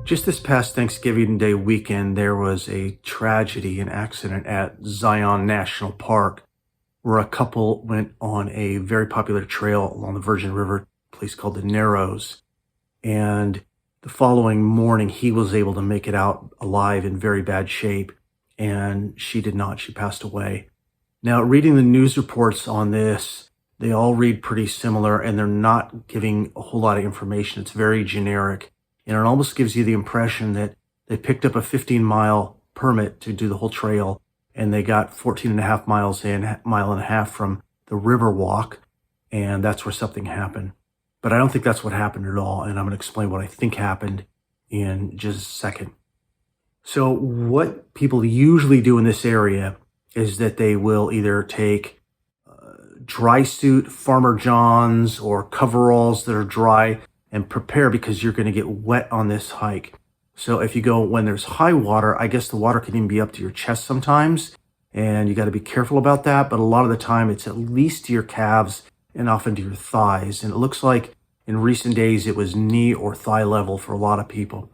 Just this past Thanksgiving Day weekend, there was a tragedy, an accident at Zion National Park, where a couple went on a very popular trail along the Virgin River, a place called the Narrows. And the following morning, he was able to make it out alive in very bad shape, and she did not. She passed away. Now, reading the news reports on this, they all read pretty similar, and they're not giving a whole lot of information. It's very generic. And it almost gives you the impression that they picked up a 15-mile permit to do the whole trail, and they got 14 and a half miles in, a mile and a half from the River Walk, and that's where something happened. But I don't think that's what happened at all, and I'm going to explain what I think happened in just a second. So what people usually do in this area is that they will either take dry suit, Farmer John's, or coveralls that are dry, and prepare because you're going to get wet on this hike. So if you go when there's high water, I guess the water can even be up to your chest sometimes, and you got to be careful about that. But a lot of the time it's at least to your calves and often to your thighs. And it looks like in recent days it was knee or thigh level for a lot of people.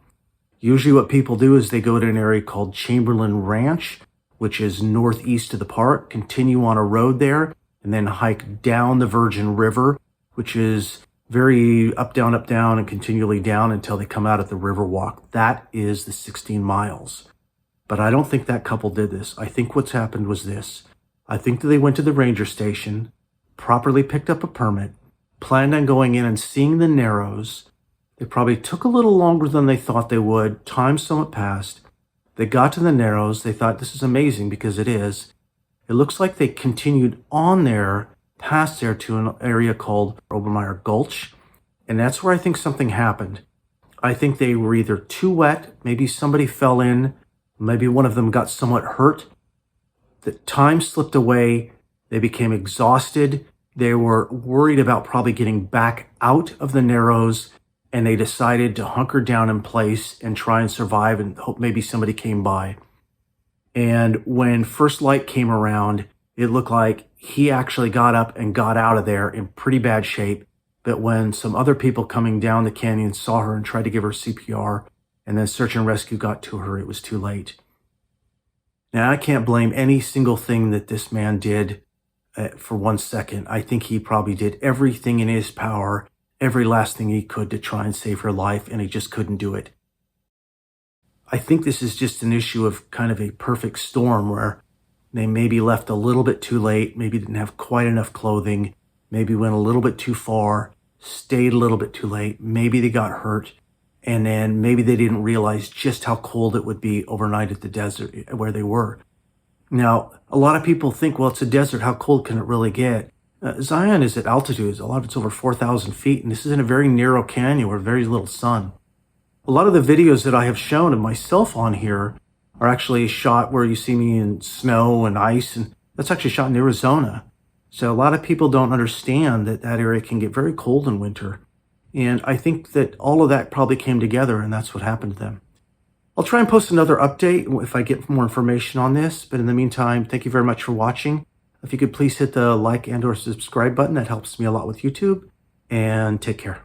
Usually what people do is they go to an area called Chamberlain Ranch, which is northeast of the park, continue on a road there, and then hike down the Virgin River, which is very up, down, and continually down until they come out at the River Walk. That is the 16 miles. But I don't think that couple did this. I think what's happened was this. I think that they went to the ranger station, properly picked up a permit, planned on going in and seeing the Narrows. They probably took a little longer than they thought they would. Time somewhat passed. They got to the Narrows. They thought, this is amazing, because it is. It looks like they continued on there, past there, to an area called Obermeyer Gulch. And that's where I think something happened. I think they were either too wet, maybe somebody fell in, maybe one of them got somewhat hurt. The time slipped away. They became exhausted. They were worried about probably getting back out of the Narrows, and they decided to hunker down in place and try and survive and hope maybe somebody came by. And when first light came around, it looked like he actually got up and got out of there in pretty bad shape. But when some other people coming down the canyon saw her and tried to give her CPR, and then search and rescue got to her, it was too late. Now, I can't blame any single thing that this man did for 1 second. I think he probably did everything in his power, every last thing he could to try and save her life, and he just couldn't do it. I think this is just an issue of kind of a perfect storm where they maybe left a little bit too late, maybe didn't have quite enough clothing, maybe went a little bit too far, stayed a little bit too late, maybe they got hurt, and then maybe they didn't realize just how cold it would be overnight at the desert where they were. Now, a lot of people think, well, it's a desert, how cold can it really get? Zion is at altitudes, a lot of it's over 4,000 feet, and this is in a very narrow canyon with very little sun. A lot of the videos that I have shown of myself on here are actually shot where you see me in snow and ice, and that's actually shot in Arizona. So a lot of people don't understand that that area can get very cold in winter. And I think that all of that probably came together, and that's what happened to them. I'll try and post another update if I get more information on this. But in the meantime, thank you very much for watching. If you could please hit the like and or subscribe button, that helps me a lot with YouTube. And take care.